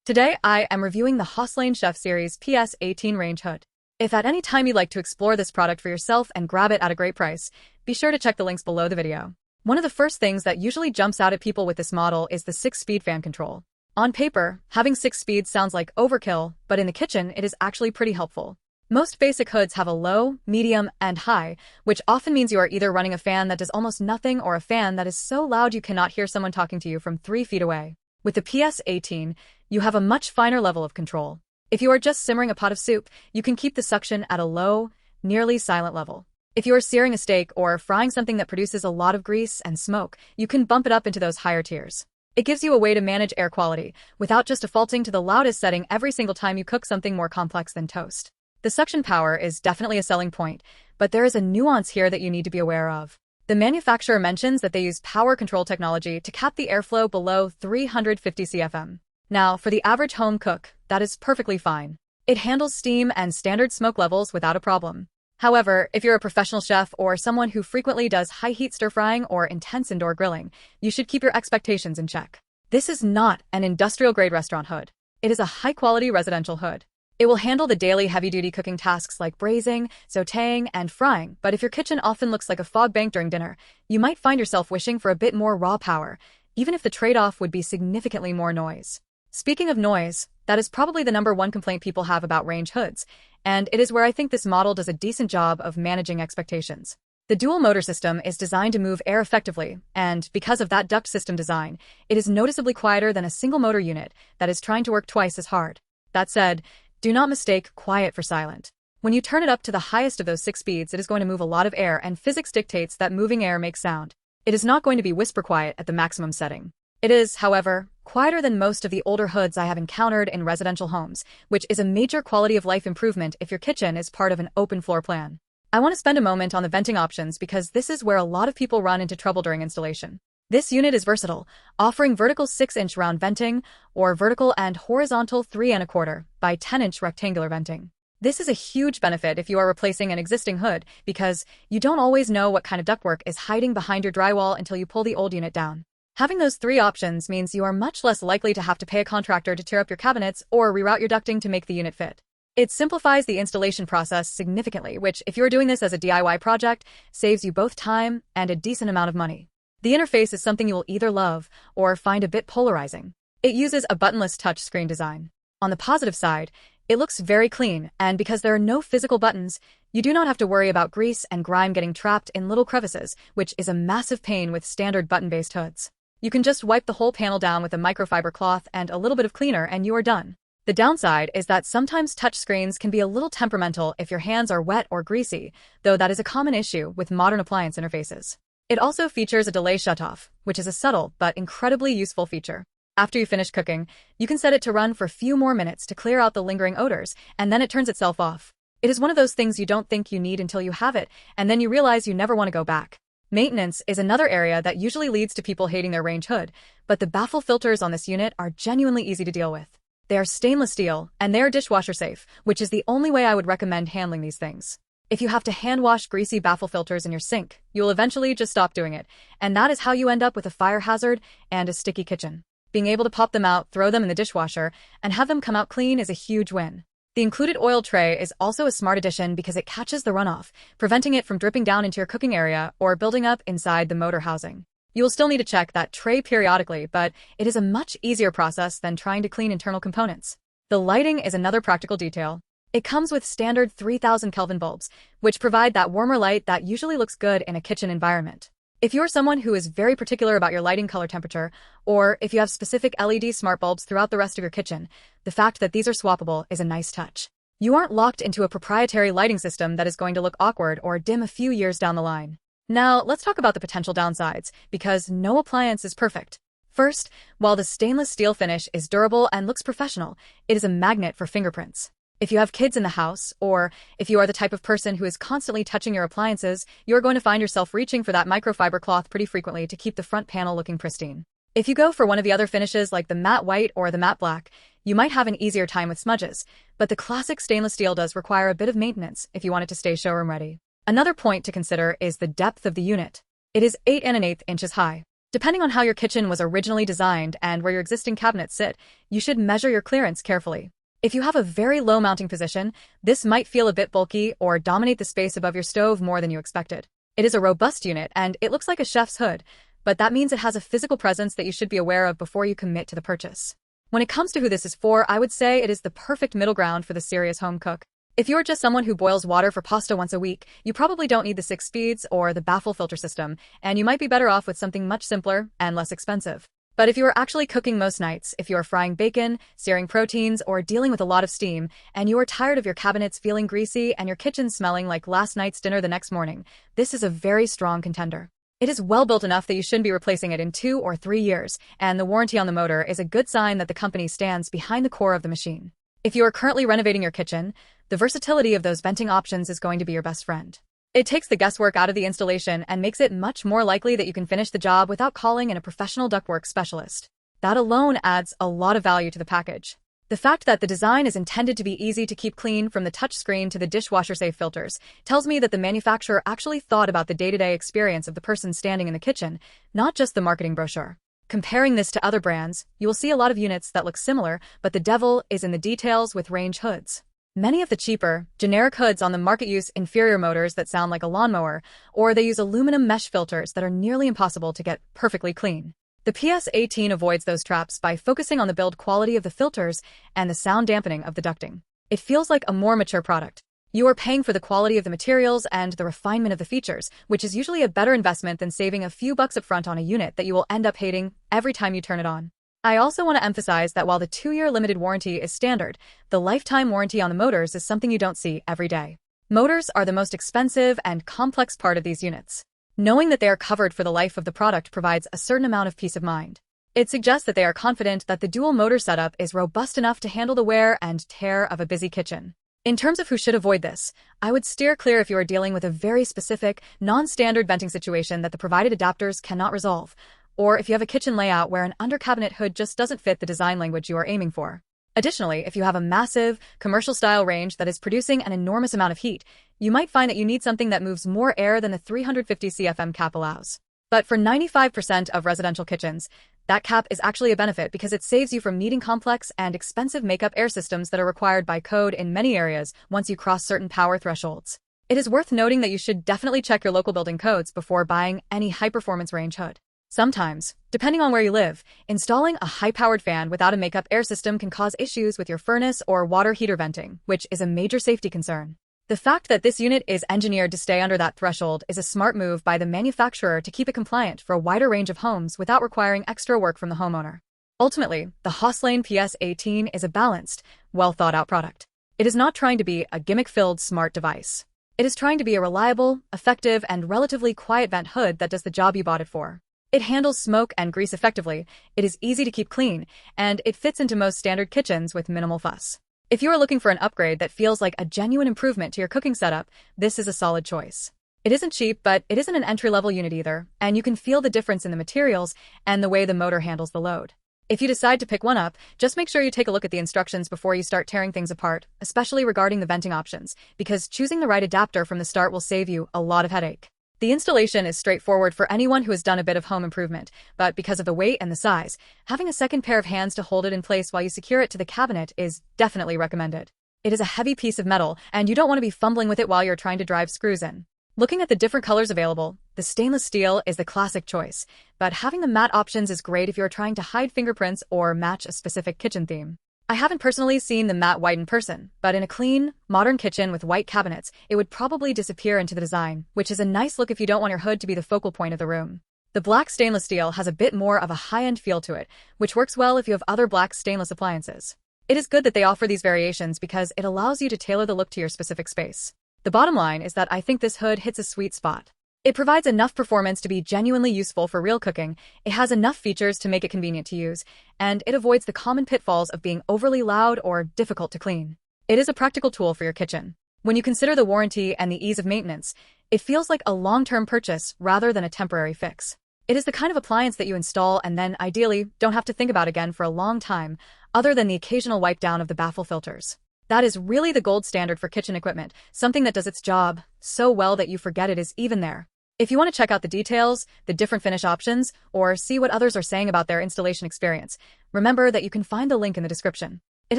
Today, I am reviewing the Hauslane Chef Series PS18 range hood. If at any time you'd like to explore this product for yourself and grab it at a great price, be sure to check the links below the video. One of the first things that usually jumps out at people with this model is the 6-speed fan control. On paper, having 6 speeds sounds like overkill, but in the kitchen, it is actually pretty helpful. Most basic hoods have a low, medium, and high, which often means you are either running a fan that does almost nothing or a fan that is so loud you cannot hear someone talking to you from 3 feet away. With the PS18, you have a much finer level of control. If you are just simmering a pot of soup, you can keep the suction at a low, nearly silent level. If you are searing a steak or frying something that produces a lot of grease and smoke, you can bump it up into those higher tiers. It gives you a way to manage air quality without just defaulting to the loudest setting every single time you cook something more complex than toast. The suction power is definitely a selling point, but there is a nuance here that you need to be aware of. The manufacturer mentions that they use power control technology to cap the airflow below 350 CFM. Now, for the average home cook, that is perfectly fine. It handles steam and standard smoke levels without a problem. However, if you're a professional chef or someone who frequently does high-heat stir-frying or intense indoor grilling, you should keep your expectations in check. This is not an industrial-grade restaurant hood. It is a high-quality residential hood. It will handle the daily heavy-duty cooking tasks like braising, sautéing, and frying, but if your kitchen often looks like a fog bank during dinner, you might find yourself wishing for a bit more raw power, even if the trade-off would be significantly more noise. Speaking of noise, that is probably the #1 complaint people have about range hoods, and it is where I think this model does a decent job of managing expectations. The dual motor system is designed to move air effectively, and because of that duct system design, it is noticeably quieter than a single motor unit that is trying to work twice as hard. That said, do not mistake quiet for silent. When you turn it up to the highest of those 6 speeds, it is going to move a lot of air, and physics dictates that moving air makes sound. It is not going to be whisper quiet at the maximum setting. It is, however, quieter than most of the older hoods I have encountered in residential homes, which is a major quality of life improvement if your kitchen is part of an open floor plan. I want to spend a moment on the venting options because this is where a lot of people run into trouble during installation. This unit is versatile, offering vertical 6-inch round venting or vertical and horizontal 3¼ by 10-inch rectangular venting. This is a huge benefit if you are replacing an existing hood because you don't always know what kind of ductwork is hiding behind your drywall until you pull the old unit down. Having those 3 options means you are much less likely to have to pay a contractor to tear up your cabinets or reroute your ducting to make the unit fit. It simplifies the installation process significantly, which, if you're doing this as a DIY project, saves you both time and a decent amount of money. The interface is something you will either love or find a bit polarizing. It uses a buttonless touchscreen design. On the positive side, it looks very clean, and because there are no physical buttons, you do not have to worry about grease and grime getting trapped in little crevices, which is a massive pain with standard button-based hoods. You can just wipe the whole panel down with a microfiber cloth and a little bit of cleaner and you are done. The downside is that sometimes touchscreens can be a little temperamental if your hands are wet or greasy, though that is a common issue with modern appliance interfaces. It also features a delay shutoff, which is a subtle but incredibly useful feature. After you finish cooking, you can set it to run for a few more minutes to clear out the lingering odors, and then it turns itself off. It is one of those things you don't think you need until you have it, and then you realize you never want to go back. Maintenance is another area that usually leads to people hating their range hood, but the Baffle filters on this unit are genuinely easy to deal with. They are stainless steel, and they are dishwasher-safe, which is the only way I would recommend handling these things. If you have to hand-wash greasy Baffle filters in your sink, you will eventually just stop doing it, and that is how you end up with a fire hazard and a sticky kitchen. Being able to pop them out, throw them in the dishwasher, and have them come out clean is a huge win. The included oil tray is also a smart addition because it catches the runoff, preventing it from dripping down into your cooking area or building up inside the motor housing. You will still need to check that tray periodically, but it is a much easier process than trying to clean internal components. The lighting is another practical detail. It comes with standard 3000 Kelvin bulbs, which provide that warmer light that usually looks good in a kitchen environment. If you're someone who is very particular about your lighting color temperature, or if you have specific LED smart bulbs throughout the rest of your kitchen, the fact that these are swappable is a nice touch. You aren't locked into a proprietary lighting system that is going to look awkward or dim a few years down the line. Now, let's talk about the potential downsides, because no appliance is perfect. First, while the stainless steel finish is durable and looks professional, it is a magnet for fingerprints. If you have kids in the house, or if you are the type of person who is constantly touching your appliances, you're going to find yourself reaching for that microfiber cloth pretty frequently to keep the front panel looking pristine. If you go for one of the other finishes like the matte white or the matte black, you might have an easier time with smudges, but the classic stainless steel does require a bit of maintenance if you want it to stay showroom ready. Another point to consider is the depth of the unit. It is 8 1/8 inches high. Depending on how your kitchen was originally designed and where your existing cabinets sit, you should measure your clearance carefully. If you have a very low mounting position, this might feel a bit bulky or dominate the space above your stove more than you expected. It is a robust unit and it looks like a chef's hood, but that means it has a physical presence that you should be aware of before you commit to the purchase. When it comes to who this is for, I would say it is the perfect middle ground for the serious home cook. If you're just someone who boils water for pasta once a week, you probably don't need the 6 speeds or the Baffle filter system, and you might be better off with something much simpler and less expensive. But if you are actually cooking most nights, if you are frying bacon, searing proteins, or dealing with a lot of steam, and you are tired of your cabinets feeling greasy and your kitchen smelling like last night's dinner the next morning, this is a very strong contender. It is well built enough that you shouldn't be replacing it in 2 or 3 years, and the warranty on the motor is a good sign that the company stands behind the core of the machine. If you are currently renovating your kitchen, the versatility of those venting options is going to be your best friend. It takes the guesswork out of the installation and makes it much more likely that you can finish the job without calling in a professional ductwork specialist. That alone adds a lot of value to the package. The fact that the design is intended to be easy to keep clean from the touchscreen to the dishwasher-safe filters tells me that the manufacturer actually thought about the day-to-day experience of the person standing in the kitchen, not just the marketing brochure. Comparing this to other brands, you will see a lot of units that look similar, but the devil is in the details with range hoods. Many of the cheaper, generic hoods on the market use inferior motors that sound like a lawnmower, or they use aluminum mesh filters that are nearly impossible to get perfectly clean. The PS18 avoids those traps by focusing on the build quality of the filters and the sound dampening of the ducting. It feels like a more mature product. You are paying for the quality of the materials and the refinement of the features, which is usually a better investment than saving a few bucks up front on a unit that you will end up hating every time you turn it on. I also want to emphasize that while the 2-year limited warranty is standard, the lifetime warranty on the motors is something you don't see every day. Motors are the most expensive and complex part of these units. Knowing that they are covered for the life of the product provides a certain amount of peace of mind. It suggests that they are confident that the dual motor setup is robust enough to handle the wear and tear of a busy kitchen. In terms of who should avoid this, I would steer clear if you are dealing with a very specific, non-standard venting situation that the provided adapters cannot resolve, or if you have a kitchen layout where an under-cabinet hood just doesn't fit the design language you are aiming for. Additionally, if you have a massive, commercial-style range that is producing an enormous amount of heat, you might find that you need something that moves more air than the 350 CFM cap allows. But for 95% of residential kitchens, that cap is actually a benefit because it saves you from needing complex and expensive makeup air systems that are required by code in many areas once you cross certain power thresholds. It is worth noting that you should definitely check your local building codes before buying any high-performance range hood. Sometimes, depending on where you live, installing a high-powered fan without a makeup air system can cause issues with your furnace or water heater venting, which is a major safety concern. The fact that this unit is engineered to stay under that threshold is a smart move by the manufacturer to keep it compliant for a wider range of homes without requiring extra work from the homeowner. Ultimately, the Hauslane PS18 is a balanced, well-thought-out product. It is not trying to be a gimmick-filled smart device. It is trying to be a reliable, effective, and relatively quiet vent hood that does the job you bought it for. It handles smoke and grease effectively, it is easy to keep clean, and it fits into most standard kitchens with minimal fuss. If you are looking for an upgrade that feels like a genuine improvement to your cooking setup, this is a solid choice. It isn't cheap, but it isn't an entry-level unit either, and you can feel the difference in the materials and the way the motor handles the load. If you decide to pick one up, just make sure you take a look at the instructions before you start tearing things apart, especially regarding the venting options, because choosing the right adapter from the start will save you a lot of headache. The installation is straightforward for anyone who has done a bit of home improvement, but because of the weight and the size, having a second pair of hands to hold it in place while you secure it to the cabinet is definitely recommended. It is a heavy piece of metal, and you don't want to be fumbling with it while you're trying to drive screws in. Looking at the different colors available, the stainless steel is the classic choice, but having the matte options is great if you're trying to hide fingerprints or match a specific kitchen theme. I haven't personally seen the matte white in person, but in a clean, modern kitchen with white cabinets, it would probably disappear into the design, which is a nice look if you don't want your hood to be the focal point of the room. The black stainless steel has a bit more of a high-end feel to it, which works well if you have other black stainless appliances. It is good that they offer these variations because it allows you to tailor the look to your specific space. The bottom line is that I think this hood hits a sweet spot. It provides enough performance to be genuinely useful for real cooking, it has enough features to make it convenient to use, and it avoids the common pitfalls of being overly loud or difficult to clean. It is a practical tool for your kitchen. When you consider the warranty and the ease of maintenance, it feels like a long-term purchase rather than a temporary fix. It is the kind of appliance that you install and then, ideally, don't have to think about again for a long time, other than the occasional wipe down of the Baffle filters. That is really the gold standard for kitchen equipment, something that does its job so well that you forget it is even there. If you want to check out the details, the different finish options, or see what others are saying about their installation experience, remember that you can find the link in the description. It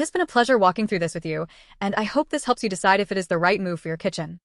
has been a pleasure walking through this with you, and I hope this helps you decide if it is the right move for your kitchen.